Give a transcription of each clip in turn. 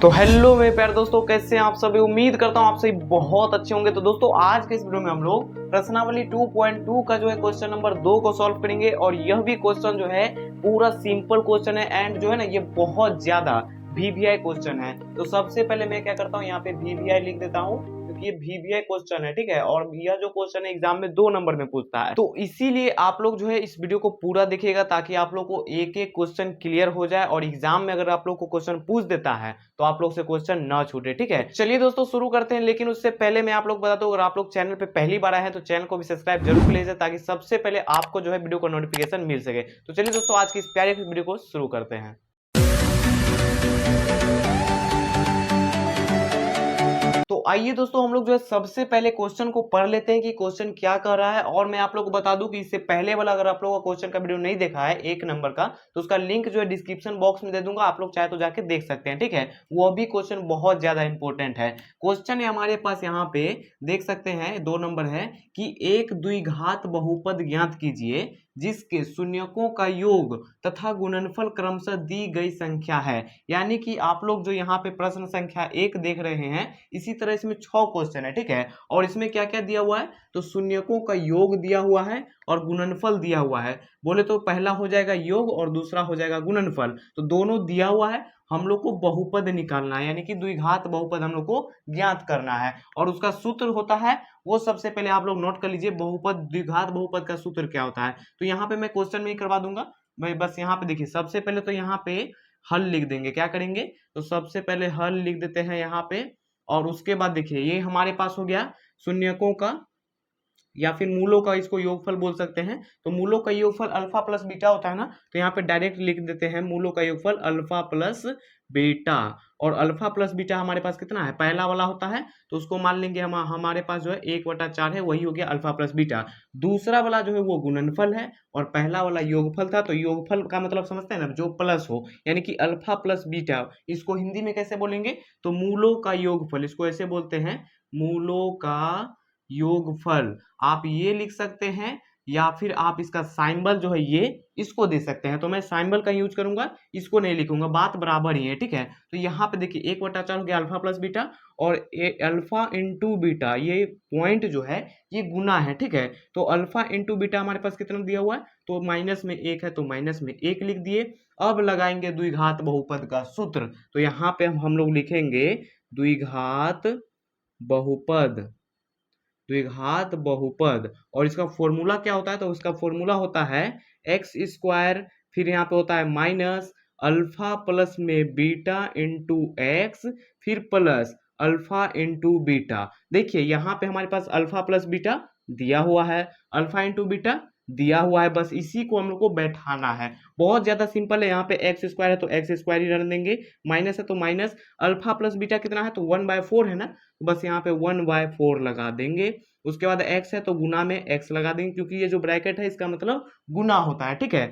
तो हेलो मेरे प्यारे दोस्तों, कैसे हैं आप सभी। उम्मीद करता हूं आप सभी बहुत अच्छे होंगे। तो दोस्तों आज के इस वीडियो में हम लोग प्रश्नावली 2.2 का जो है क्वेश्चन नंबर 2 को सॉल्व करेंगे। और यह भी क्वेश्चन जो है पूरा सिंपल क्वेश्चन है एंड जो है ना ये बहुत ज्यादा वीवीआई क्वेश्चन है। तो सबसे पहले मैं क्या करता हूँ, यहाँ पे वीवीआई लिख देता हूँ क्योंकि ये वीवीआई क्वेश्चन है, ठीक है। और यह जो क्वेश्चन है एग्जाम में 2 नंबर में पूछता है, तो इसीलिए आप लोग जो है इस वीडियो को पूरा देखिएगा ताकि आप लोग को एक एक क्वेश्चन क्लियर हो जाए। और एग्जाम में अगर आप लोग को क्वेश्चन पूछ देता है तो आप लोग से क्वेश्चन ना छूटे, ठीक है। चलिए दोस्तों शुरू करते हैं, लेकिन उससे पहले मैं आप लोग बता दूं, अगर आप लोग चैनल पे पहली बार आए हैं तो चैनल को भी सब्सक्राइब जरूर कर लीजिए ताकि सबसे पहले आपको जो है वीडियो का नोटिफिकेशन मिल सके। तो चलिए दोस्तों आज की इस प्यारी वीडियो को शुरू करते हैं। तो आइए दोस्तों हम लोग जो है सबसे पहले क्वेश्चन को पढ़ लेते हैं कि क्वेश्चन क्या कर रहा है। और मैं आप लोग को बता दूं कि इससे पहले वाला अगर आप लोगों का क्वेश्चन का वीडियो नहीं देखा है 1 नंबर का, तो उसका लिंक जो है डिस्क्रिप्शन बॉक्स में दे दूंगा, आप लोग चाहे तो जाके देख सकते हैं, ठीक है। वो भी क्वेश्चन बहुत ज्यादा इंपॉर्टेंट है। क्वेश्चन है हमारे पास यहाँ पे देख सकते हैं 2 नंबर है कि एक द्विघात बहुपद ज्ञात कीजिए जिसके शून्यकों का योग तथा गुणनफल क्रमशः दी गई संख्या है। यानी कि आप लोग जो यहाँ पे प्रश्न संख्या 1 देख रहे हैं, इसी तरह इसमें 6 क्वेश्चन है, ठीक है। और इसमें क्या क्या दिया हुआ है, तो शून्यकों का योग दिया हुआ है और गुणनफल दिया हुआ है। बोले तो पहला हो जाएगा योग और दूसरा हो जाएगा गुणनफल, तो दोनों दिया हुआ है। हम लोग को बहुपद निकालना है, यानी कि द्विघात बहुपद हम लोग को ज्ञात करना है। और उसका सूत्र होता है, वो सबसे पहले आप लोग नोट कर लीजिए, बहुपद द्विघात बहुपद का सूत्र क्या होता है। तो यहाँ पे मैं क्वेश्चन में ही करवा दूंगा। मैं बस यहाँ पे देखिए, सबसे पहले तो यहाँ पे हल लिख देंगे। क्या करेंगे, तो सबसे पहले हल लिख देते हैं यहाँ पे। और उसके बाद देखिए ये हमारे पास हो गया शून्यकों का या फिर मूलों का, इसको योगफल बोल सकते हैं। तो मूलों का योगफल अल्फा प्लस बीटा होता है ना, तो यहाँ पे डायरेक्ट लिख देते हैं मूलों का योगफल अल्फा प्लस बीटा। और अल्फा प्लस बीटा हमारे पास कितना है, पहला वाला होता है, तो उसको मान लेंगे हम, हमारे पास जो है 1/4 है, वही हो गया अल्फा प्लस बीटा। दूसरा वाला जो है वो गुणनफल है और पहला वाला योगफल था। तो योगफल का मतलब समझते हैं ना, जो प्लस हो, यानी कि अल्फा प्लस बीटा। इसको हिंदी में कैसे बोलेंगे, तो मूलों का योगफल, इसको ऐसे बोलते हैं मूलों का योगफल। आप ये लिख सकते हैं या फिर आप इसका साइंबल जो है ये इसको दे सकते हैं। तो मैं साइंबल का यूज करूंगा, इसको नहीं लिखूंगा, बात बराबर ही है, ठीक है। तो यहाँ पे देखिए 1/4 हो गया अल्फा प्लस बीटा और अल्फा इंटू बीटा, ये पॉइंट जो है ये गुना है, ठीक है। तो अल्फा इंटू बीटा हमारे पास कितना दिया हुआ है, तो माइनस में 1 है तो माइनस में 1 लिख दिए। अब लगाएंगे द्विघात बहुपद का सूत्र। तो यहाँ पे हम लोग लिखेंगे द्विघात बहुपद, द्विघात बहुपद। और इसका फॉर्मूला क्या होता है, तो इसका फॉर्मूला होता है एक्स स्क्वायर, फिर यहाँ पे होता है माइनस अल्फा प्लस में बीटा इंटू एक्स, फिर प्लस अल्फा इंटू बीटा। देखिए यहाँ पे हमारे पास अल्फा प्लस बीटा दिया हुआ है, अल्फा इंटू बीटा दिया हुआ है, बस इसी को हम लोग को बैठाना है। बहुत ज्यादा सिंपल है। यहाँ पे एक्स स्क्वायर है तो एक्स स्क्वायर ही रन देंगे, माइनस है तो माइनस, अल्फा प्लस बीटा कितना है, तो 1/4 है ना, तो बस यहाँ पे 1/4 लगा देंगे। उसके बाद एक्स है तो गुना में एक्स लगा देंगे, क्योंकि ये जो ब्रैकेट है इसका मतलब गुना होता है, ठीक है।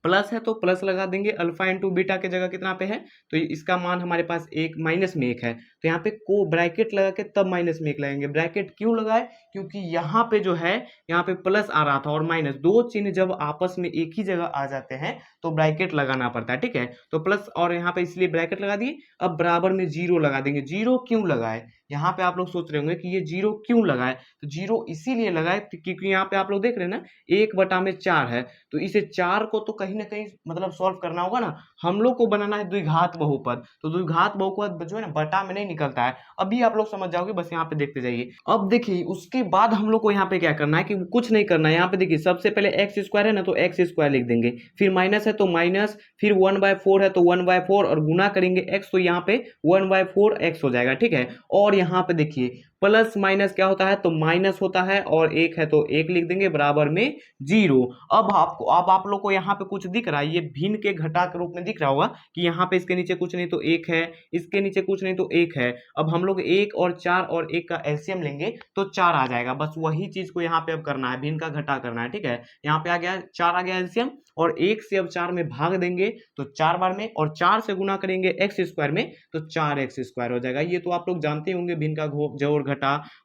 प्लस है तो प्लस लगा देंगे, अल्फा इंटू बीटा के जगह कितना पे है, तो इसका मान हमारे पास एक माइनस में 1 है, तो यहाँ पे को ब्रैकेट लगा के तब माइनस में 1 लगाएंगे। ब्रैकेट क्यों लगाए, क्योंकि यहाँ पे जो है यहाँ पे प्लस आ रहा था और माइनस, दो चिन्ह जब आपस में एक ही जगह आ जाते हैं तो ब्रैकेट लगाना पड़ता है, ठीक है। तो प्लस और यहाँ पे इसलिए ब्रैकेट लगा दिए। अब बराबर में जीरो लगा देंगे। जीरो क्यों लगाए, यहाँ पे आप लोग सोच रहे होंगे कि ये जीरो क्यों लगाए, तो जीरो इसीलिए लगाए क्योंकि यहाँ पे आप लोग देख रहे हैं ना 1/4 है, तो इसे 4 को तो कहीं ना कहीं मतलब सॉल्व करना होगा ना। हम लोग को बनाना है द्विघात बहुपद, तो द्विघात बहुपद जो है ना बटा में नहीं निकलता है। अभी आप लोग समझ जाओगे, बस यहाँ पे देखते जाइए। अब देखिए उसके बाद हम लोग को यहाँ पे क्या करना है कि कुछ नहीं करना है। यहाँ पे देखिए सबसे पहले एक्स स्क्वायर है ना, तो एक्स स्क्वायर लिख देंगे, फिर माइनस है तो माइनस, फिर 1/4 है तो 1/4 और गुना करेंगे एक्स, तो यहाँ पे 1/4 एक्स हो जाएगा, ठीक है। और यहाँ पे देखिए प्लस माइनस क्या होता है, तो माइनस होता है, और एक है तो एक लिख देंगे बराबर में जीरो। अब आप लोग को यहाँ पे कुछ दिख रहा है, ये भिन्न के घटा के रूप में दिख रहा होगा कि यहाँ पे इसके नीचे कुछ नहीं तो एक है, इसके नीचे कुछ नहीं तो एक है। अब हम लोग 1 और 4 और 1 का एलसीएम लेंगे तो 4 आ जाएगा। बस वही चीज को यहाँ पे अब करना है, भिन्न का घटा करना है, ठीक है। यहाँ पे आ गया 4 आ गया एलसीएम, और 1 से अब 4 में भाग देंगे तो 4 बार में, और 4 से गुना करेंगे एक्स स्क्वायर में तो 4x स्क्वायर हो जाएगा। ये तो आप लोग जानते होंगे भिन्न का जोड़ घटा।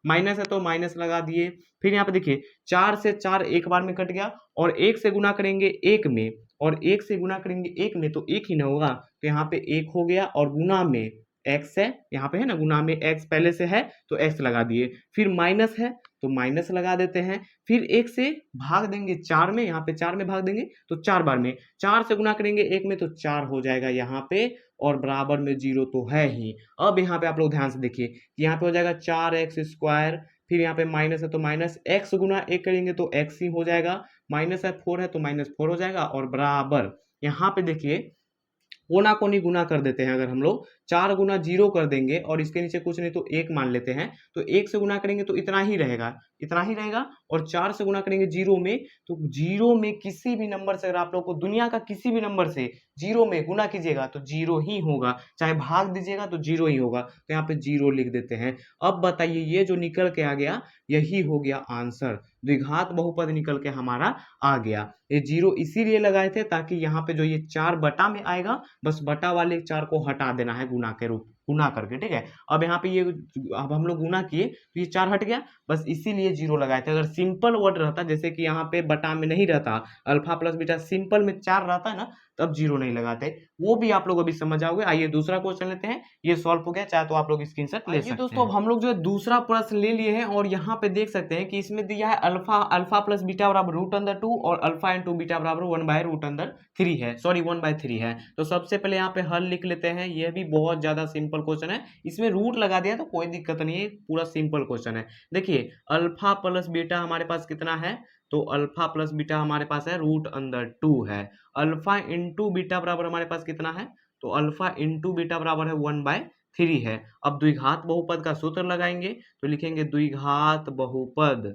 माइनस है तो माइनस लगा दिए। फिर यहाँ पे देखिए 4 से 4 एक बार में कट गया, और 1 से गुना करेंगे 1 में, और 1 से गुना करेंगे 1 में तो 1 ही ना होगा, तो यहाँ पे 1 हो गया, और गुना में एक्स है, यहाँ पे है ना, गुना में एक्स पहले से है तो एक्स लगा दिए, फिर माइनस है तो माइनस लगा देते हैं, फिर एक से भाग देंगे 4 में, यहाँ पे 4 में भाग देंगे तो 4 बार में, 4 से गुना करेंगे 1 में तो 4 हो जाएगा यहाँ पे, और बराबर में 0 तो है ही। अब यहाँ पे आप लोग ध्यान से देखिए कि यहाँ पे हो जाएगा 4x², फिर यहाँ पे माइनस है तो माइनस एक्स गुना 1 करेंगे तो एक्स ही हो जाएगा, माइनस है 4 है तो -4 हो जाएगा, और बराबर यहाँ पे देखिए कोना कोनी गुना कर देते हैं। अगर हम लोग 4 गुना 0 कर देंगे और इसके नीचे कुछ नहीं तो 1 मान लेते हैं, तो 1 से गुना करेंगे तो इतना ही रहेगा, इतना ही रहेगा, और 4 से गुना करेंगे 0 में, तो 0 में किसी भी नंबर से, अगर आप लोग को दुनिया का किसी भी नंबर से 0 में गुना कीजिएगा तो 0 ही होगा, चाहे भाग दीजिएगा तो 0 ही होगा, तो यहाँ पे 0 लिख देते हैं। अब बताइए ये जो निकल के आ गया यही हो गया आंसर, द्विघात बहुपद निकल के हमारा आ गया। ये 0 इसीलिए लगाए थे ताकि यहाँ पे जो ये 4 बटा में आएगा, बस बटा वाले 4 को हटा देना है गुना के रूप, गुना करके, ठीक है। अब यहाँ पे ये, अब हम लोग गुना किए तो ये 4 हट गया, बस इसीलिए 0 लगाए थे। अगर सिंपल वर्ड रहता, जैसे कि यहाँ पे बटा में नहीं रहता, अल्फा प्लस बीटा सिंपल में 4 रहता है ना, तब 0 नहीं लगाते, वो भी आप लोग अभी समझ आओगे। आइए दूसरा क्वेश्चन लेते हैं, ये सॉल्व हो गया, चाहे तो आप लोग स्क्रीनशॉट ले सकते हैं। दोस्तों अब हम लोग जो है दूसरा प्रश्न ले लिए हैं, और यहाँ पे देख सकते हैं कि इसमें दिया है अल्फा प्लस बीटा बराबर √2 और अल्फा इंटू बीटा बराबर 1/√3 है, सॉरी 1/3 है। तो सबसे पहले यहाँ पे हल लिख लेते हैं, यह भी बहुत ज्यादा सिंपल क्वेश्चन है, इसमें रूट लगा दिया तो कोई दिक्कत नहीं है, पूरा सिंपल क्वेश्चन है। देखिए अल्फा प्लस बीटा हमारे पास कितना है, तो अल्फा प्लस बीटा हमारे पास है √2 है, अल्फा इंटू बीटा बराबर हमारे पास कितना है, तो अल्फा इंटू बीटा बराबर है 1/3 है। अब द्विघात बहुपद का सूत्र लगाएंगे तो लिखेंगे द्विघात बहुपद,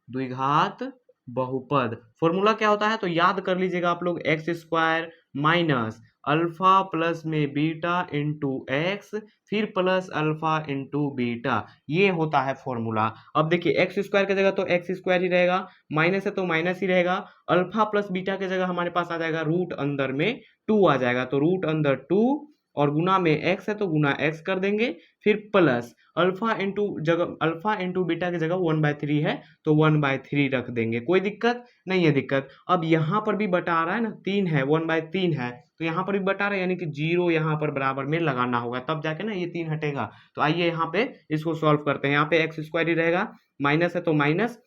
द्विघात बहुपद फॉर्मूला क्या होता है तो याद कर लीजिएगा आप लोग, x² माइनस अल्फा प्लस में बीटा इंटू एक्स, फिर प्लस अल्फा इंटू बीटा, ये होता है फॉर्मूला। अब देखिए x² की जगह तो x² ही रहेगा, माइनस है तो माइनस ही रहेगा, अल्फा प्लस बीटा की जगह हमारे पास आ जाएगा रूट अंदर में 2 आ जाएगा, तो √2 और गुना में x है तो गुना x कर देंगे, फिर प्लस अल्फा इंटू बीटा की जगह 1/3 है तो 1/3 रख देंगे, कोई दिक्कत नहीं है। दिक्कत अब यहाँ पर भी बटा आ रहा है ना, 3 है, 1/3 है, तो यहाँ पर भी बटा रहा है, यानी कि 0 यहाँ पर बराबर में लगाना होगा, तब जाके ना ये 3 हटेगा। तो आइए यहाँ पे इसको सॉल्व करते हैं। यहाँ पे x² ही रहेगा, माइनस है तो माइनस,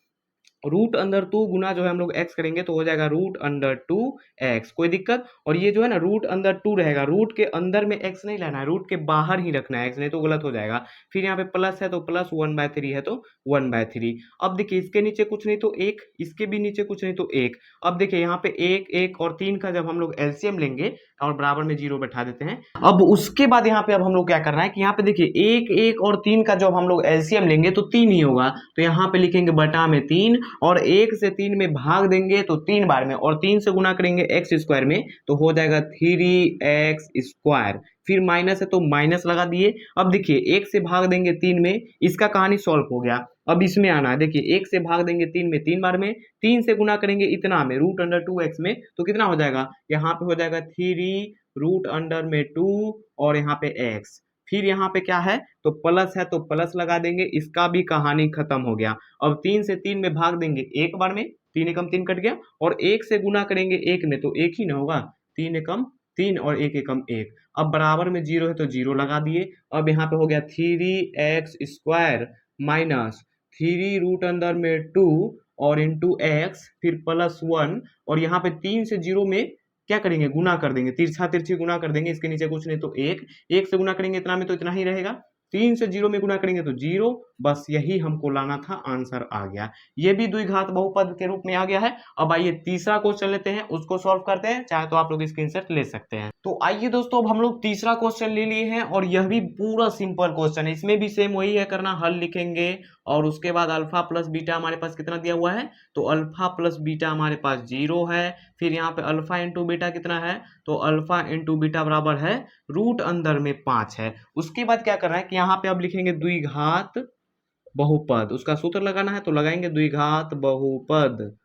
√2 गुना जो है हम लोग x करेंगे तो हो जाएगा √2x, कोई दिक्कत। और ये जो है ना √2 रहेगा, रूट के अंदर में x नहीं लाना है, रूट के बाहर ही रखना है x, नहीं तो गलत हो जाएगा। फिर यहाँ पे प्लस है तो प्लस, 1/3 है तो 1/3। अब देखिए इसके नीचे कुछ नहीं तो 1, इसके भी नीचे कुछ नहीं तो 1। अब देखिए यहाँ पे 1 1 और 3 का जब हम लोग एलसीएम लेंगे और बराबर में 0 बैठा देते हैं। अब उसके बाद यहाँ पे अब हम लोग क्या करना है कि यहाँ पे देखिए 1 1 और 3 का जब हम लोग एलसीएम लेंगे तो 3 ही होगा, तो यहाँ पे लिखेंगे बटा में 3, और 1 से 3 में भाग देंगे तो 3 बार में, और 3 से गुना करेंगे x² में तो हो जाएगा 3x², फिर माइनस है तो माइनस लगा दिए। अब देखिए 1 से भाग देंगे 3 में, इसका कहानी सॉल्व हो गया। अब इसमें आना है, देखिए 1 से भाग देंगे 3 में 3 बार में, 3 से गुना करेंगे इतना में √2x में, तो कितना हो जाएगा, यहाँ पे हो जाएगा 3√2 और यहाँ पे x, फिर यहाँ पे क्या है तो प्लस है तो प्लस लगा देंगे, इसका भी कहानी खत्म हो गया। अब 3 से 3 में भाग देंगे एक बार में, 3 एकम 3 कट गया, और 1 से गुना करेंगे 1 में तो 1 ही ना होगा, 3 एकम 3 और 1 एकम 1। अब बराबर में 0 है तो 0 लगा दिए। अब यहाँ पे हो गया 3x² माइनस 3√2 और इंटू एक्स, फिर +1, और यहाँ पे 3 से 0 में क्या करेंगे, गुना कर देंगे, तिरछा तिरछी गुना कर देंगे, इसके नीचे कुछ नहीं तो 1, 1 से गुना करेंगे इतना में तो इतना ही रहेगा, 3 से 0 में गुना करेंगे तो 0, बस यही हमको लाना था, आंसर आ गया। ये भी द्विघात बहुपद के रूप में आ गया है। अब आइए तीसरा क्वेश्चन लेते हैं, उसको सॉल्व करते हैं, चाहे तो आप लोग स्क्रीनशॉट ले सकते हैं। तो आइए दोस्तों अब हम लोग तीसरा क्वेश्चन ले लिए हैं, और यह भी पूरा सिंपल क्वेश्चन है, इसमें भी सेम वही है करना, हल लिखेंगे और उसके बाद अल्फा प्लस बीटा हमारे पास कितना दिया हुआ है, तो अल्फा प्लस बीटा हमारे पास 0 है, फिर यहाँ पे अल्फा इंटू बीटा कितना है, तो अल्फा इंटू बीटा बराबर है रूट अंदर में 5 है। उसके बाद क्या करना है कि यहाँ पे अब लिखेंगे द्विघात बहुपद, उसका सूत्र लगाना है तो लगाएंगे द्विघात बहुपद,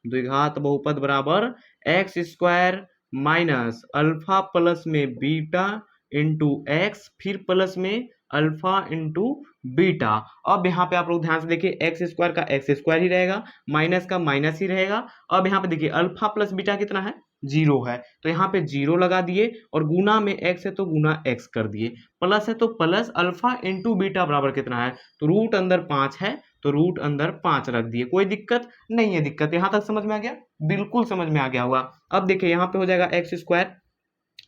द्विघात बहुपद बराबर x² माइनस अल्फा प्लस में बीटा इंटू एक्स, फिर प्लस में अल्फा इंटू बीटा। अब यहाँ पे आप लोग ध्यान से देखिए, x² का x² ही रहेगा, माइनस का माइनस ही रहेगा। अब यहाँ पे देखिए अल्फा प्लस बीटा कितना है जीरो है, तो यहाँ पे जीरो लगा दिए और गुना में एक्स है तो गुना एक्स कर दिए, प्लस है तो प्लस अल्फा इंटू बीटा बराबर कितना है, तो रूट अंदर 5 है तो रूट अंदर 5 रख दिए। कोई दिक्कत नहीं है, दिक्कत यहाँ तक समझ में आ गया, बिल्कुल समझ में आ गया होगा। अब देखिए यहाँ पे हो जाएगा एक्स स्क्वायर,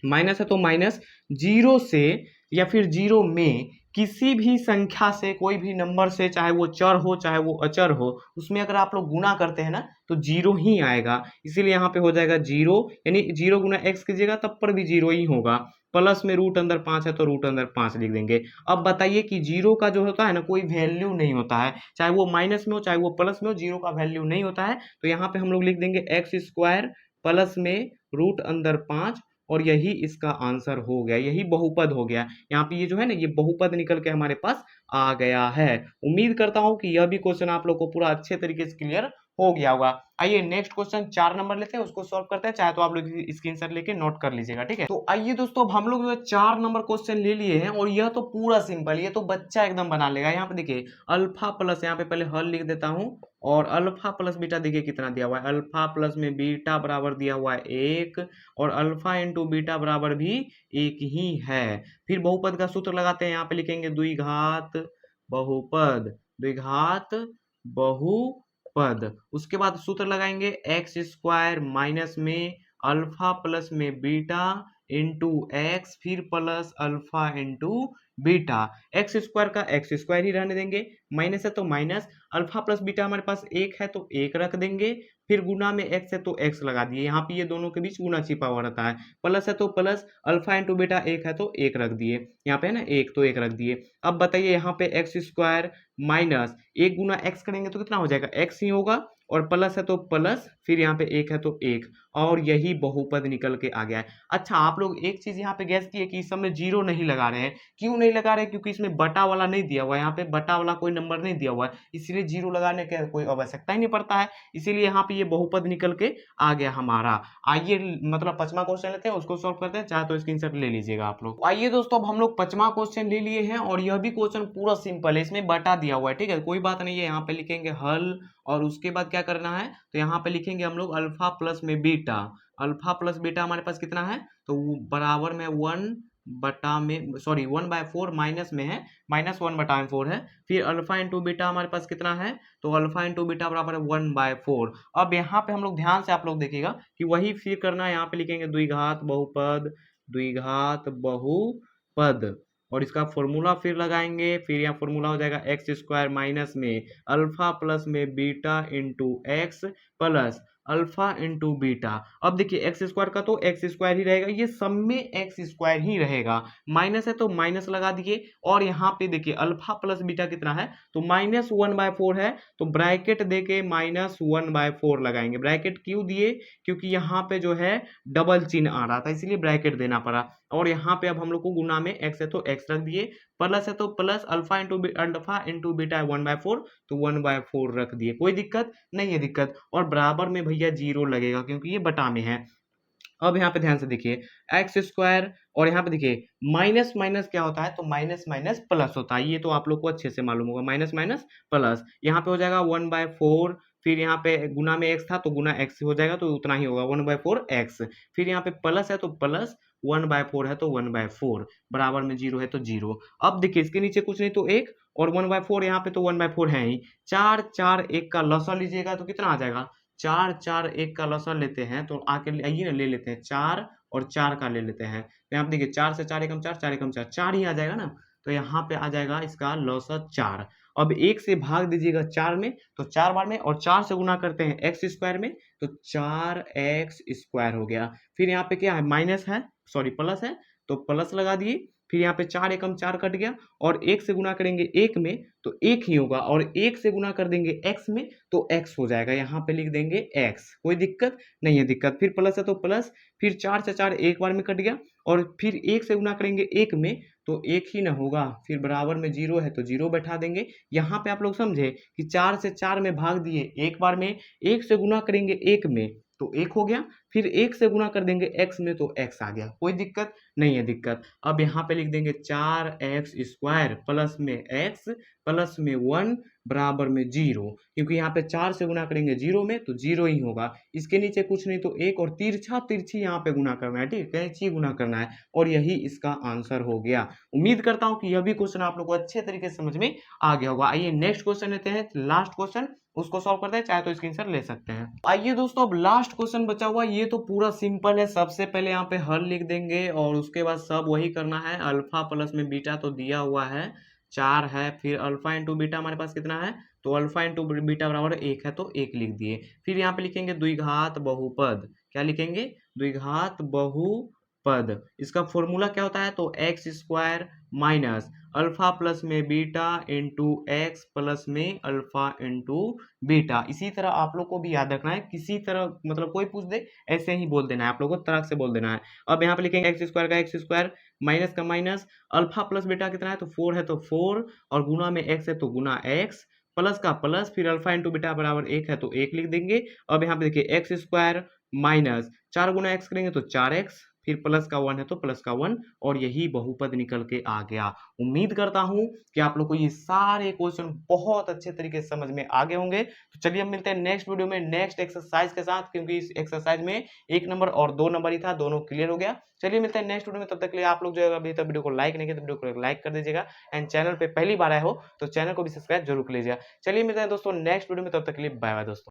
माइनस है तो माइनस, जीरो से या फिर जीरो में किसी भी संख्या से, कोई भी नंबर से, चाहे वो चर हो चाहे वो अचर हो, उसमें अगर आप लोग गुना करते हैं ना तो जीरो ही आएगा, इसीलिए यहाँ पे हो जाएगा जीरो, यानी जीरो गुना एक्स कीजिएगा तब पर भी जीरो ही होगा। प्लस में रूट अंदर 5 है तो रूट अंदर 5 लिख देंगे। अब बताइए कि जीरो का जो होता है ना कोई वैल्यू नहीं होता है, चाहे वो माइनस में हो चाहे वो प्लस में हो, जीरो का वैल्यू नहीं होता है, तो यहाँ पे हम लोग लिख देंगे एक्स स्क्वायर प्लस में रूट अंदर 5, और यही इसका आंसर हो गया, यही बहुपद हो गया। यहाँ पे ये जो है ना ये बहुपद निकल के हमारे पास आ गया है। उम्मीद करता हूँ कि यह भी क्वेश्चन आप लोग को पूरा अच्छे तरीके से क्लियर हो गया होगा। आइए नेक्स्ट क्वेश्चन 4 नंबर लेते हैं, उसको सॉल्व करते हैं, चाहे तो आप लोग स्क्रीनशॉट लेके नोट कर लीजिएगा, ठीक है। तो आइए दोस्तों अब हम लोग जो है 4 नंबर क्वेश्चन ले लिए हैं और यह तो पूरा सिंपल, ये तो बच्चा एकदम बना लेगा। यहाँ पे देखिए अल्फा प्लस, यहाँ पे पहले हल लिख देता हूँ, और अल्फा प्लस बीटा देखिए कितना दिया हुआ है, अल्फा प्लस में बीटा बराबर दिया हुआ है 1, और अल्फा इंटू बीटा बराबर भी 1 ही है। फिर बहुपद का सूत्र लगाते हैं, यहाँ पे लिखेंगे द्विघात बहुपद, द्विघात बहुपद। उसके बाद सूत्र लगाएंगे एक्स स्क्वायर माइनस में अल्फा प्लस में बीटा इंटू एक्स, फिर plus alpha into beta. X square का एक्स स्क्वायर ही रहने देंगे, माइनस है तो माइनस, अल्फा प्लस बीटा हमारे पास 1 है तो 1 रख देंगे, फिर गुना में एक्स है तो एक्स लगा दिए, यहाँ पे ये दोनों के बीच गुना छिपा हुआ रहता है, प्लस है तो प्लस, अल्फा इंटू बीटा 1 है तो 1 रख दिए, यहाँ पे है ना 1 तो 1 रख दिए। अब बताइए यहाँ पे एक्स स्क्वायर माइनस 1 गुना एक्स करेंगे तो कितना हो जाएगा, एक्स ही होगा, और प्लस है तो प्लस, फिर यहाँ पे 1 है तो 1, और यही बहुपद निकल के आ गया है। अच्छा आप लोग एक चीज यहाँ पे गैस किए कि इस समय जीरो नहीं लगा रहे हैं, क्यों नहीं लगा रहे, क्योंकि इसमें बटा वाला नहीं दिया हुआ है, यहाँ पे बटा वाला कोई नंबर नहीं दिया हुआ है, इसीलिए जीरो लगाने की कोई आवश्यकता ही नहीं पड़ता है, इसीलिए यहाँ पे ये बहुपद निकल के आ गया हमारा। आइए मतलब 5वां क्वेश्चन लेते हैं, उसको सॉल्व करते हैं, चाहे तो स्क्रीनशॉट ले लीजिएगा आप लोग। आइए दोस्तों अब हम लोग 5वां क्वेश्चन ले लिए हैं और यह भी क्वेश्चन पूरा सिंपल है, इसमें बटा दिया हुआ है, ठीक है, कोई बात नहीं है। यहाँ पे लिखेंगे हल, और उसके बाद क्या करना है, तो यहाँ पे लिखेंगे हम लोग अल्फा प्लस में बीटा, अल्फा प्लस बीटा हमारे पास कितना है, तो बराबर में 1/4 माइनस में है, -1/4 है, फिर अल्फा इंटू बीटा हमारे पास कितना है, तो अल्फा इंटू बीटा बराबर है 1/4। अब यहाँ पे हम लोग ध्यान से आप लोग देखिएगा कि वही फिर करना है, यहाँ पे लिखेंगे द्विघात बहुपद, द्विघात बहुपद, और इसका फॉर्मूला फिर लगाएंगे, फिर यहाँ फॉर्मूला हो जाएगा एक्स स्क्वायर माइनस में अल्फा प्लस में beta into x plus alpha into beta. अब देखिए एक्स स्क्वायर का तो एक्स स्क्वायर ही रहेगा, ये सब में एक्स स्क्वायर ही रहेगा, माइनस है तो माइनस लगा दिए, और यहाँ पे देखिए अल्फा प्लस बीटा कितना है, तो -1/4 है, तो ब्रैकेट देके -1/4 लगाएंगे। ब्रैकेट क्यों दिए, क्योंकि यहाँ पे जो है डबल चिन्ह आ रहा था, इसलिए ब्रैकेट देना पड़ा, और यहाँ पे अब हम लोग को गुना में एक्स है तो एक्स रख दिए, प्लस है तो प्लस, अल्फा इंटू बीटा है 1/4, तो 1/4 रख दिए। कोई दिक्कत नहीं है, दिक्कत, और बराबर में भैया जीरो लगेगा क्योंकि ये बटा में है। अब यहाँ पे ध्यान से देखिए एक्स स्क्वायर, और यहाँ पे देखिए माइनस माइनस क्या होता है, तो माइनस माइनस प्लस होता है, ये तो आप लोग को अच्छे से मालूम होगा, माइनस माइनस प्लस, यहाँ पे हो जाएगा 1/4, फिर यहाँ पे गुना में एक्स था तो गुना एक्स हो जाएगा, तो उतना ही होगा 1/4 एक्स, फिर यहाँ पे प्लस है तो प्लस, 1/4 है तो 1/4, बराबर में जीरो है तो जीरो। अब देखिए इसके नीचे कुछ नहीं तो एक, और 1/4 यहाँ पे तो 1/4 है ही, 4 4 1 का लसा लीजिएगा तो कितना आ जाएगा, 4 4 1 का लसा लेते हैं तो आके आइए ना ले लेते हैं, 4 और 4 का ले लेते हैं, तो यहाँ पे देखिए 4 से 4 एकम 4, 4 एकम 4, 4 ही आ जाएगा ना, तो यहाँ पे आ जाएगा इसका लौसा 4। अब 1 से भाग दीजिएगा 4 में, तो 4 बार में, और 4 से गुना करते हैं एक्स स्क्वायर में, तो 4x स्क्वायर हो गया। फिर यहाँ पे क्या है, माइनस है, सॉरी प्लस है, तो प्लस लगा दिए, फिर यहाँ पे 4 एकम 4 कट गया, और 1 से गुना करेंगे 1 में तो 1 ही होगा, और 1 से गुना कर देंगे x में तो x हो जाएगा, यहाँ पे लिख देंगे x, कोई दिक्कत नहीं है, दिक्कत। फिर प्लस है तो प्लस, फिर 4 से 4 एक बार में कट गया, और फिर 1 से गुना करेंगे 1 में तो 1 ही ना होगा, फिर बराबर में 0 है तो 0 बैठा देंगे। यहाँ पे आप लोग समझे कि 4 से 4 में भाग दिए एक बार में, 1 से गुना करेंगे 1 में तो 1 हो गया, फिर 1 से गुना कर देंगे x में तो x आ गया, कोई दिक्कत नहीं है दिक्कत। अब यहाँ पे लिख देंगे 4x² प्लस में x प्लस में 1 बराबर में 0, क्योंकि यहाँ पे 4 से गुना करेंगे 0 में तो 0 ही होगा। इसके नीचे कुछ नहीं तो 1 और तिरछा तिरछी यहाँ पे गुना करना है, ठीक है, कैंची गुना करना है और यही इसका आंसर हो गया। उम्मीद करता हूँ कि यह भी क्वेश्चन आप लोग को अच्छे तरीके से समझ में आ गया होगा। आइए नेक्स्ट क्वेश्चन लेते हैं, लास्ट क्वेश्चन, उसको सॉल्व करते हैं, चाहे तो स्क्रीनशॉट ले सकते हैं। आइए दोस्तों अब लास्ट क्वेश्चन बचा हुआ, ये तो पूरा सिंपल है। सबसे पहले यहाँ पे हल लिख देंगे और उसके बाद सब वही करना है। अल्फा प्लस में बीटा तो दिया हुआ है 4 है, फिर अल्फा इंटू बीटा हमारे पास कितना है, तो अल्फा इंटू बीटा बराबर 1 है तो 1 लिख दिए। फिर यहाँ पे लिखेंगे द्विघात बहुपद, क्या लिखेंगे, द्विघात बहुपद। इसका फॉर्मूला क्या होता है, तो x² माइनस अल्फा प्लस में बीटा इंटू एक्स प्लस में अल्फा इंटू बीटा। इसी तरह आप लोग को भी याद रखना है, किसी तरह मतलब कोई पूछ दे ऐसे ही बोल देना है, आप लोगों को तरह से बोल देना है। अब यहाँ पे लिखेंगे x² का x², माइनस का माइनस, अल्फा प्लस बीटा कितना है, तो 4 है तो 4, और गुना में x है तो गुना x, प्लस का प्लस, फिर अल्फा इंटू बीटा बराबर 1 है तो 1 लिख देंगे। अब यहाँ पे देखिए x² माइनस 4 गुना x करेंगे तो 4x, फिर प्लस का 1 है तो प्लस का 1, और यही बहुपद निकल के आ गया। उम्मीद करता हूं कि आप लोग को ये सारे क्वेश्चन बहुत अच्छे तरीके से समझ में आ गए होंगे। तो चलिए हम मिलते हैं नेक्स्ट वीडियो में नेक्स्ट एक्सरसाइज के साथ, क्योंकि इस एक्सरसाइज में 1 नंबर और 2 नंबर ही था, दोनों क्लियर हो गया। चलिए मिलते हैं नेक्स्ट वीडियो में, तब तक के लिए आप लोग जो है अभी तक वीडियो को लाइक नहीं किया तो वीडियो को लाइक कर दीजिएगा, एंड चैनल पे पहली बार आए हो तो चैनल को भी सब्सक्राइब जरूर कर लीजिएगा। चलिए मिलते हैं दोस्तों नेक्स्ट वीडियो में, तब तक के लिए बाय बाय दोस्तों।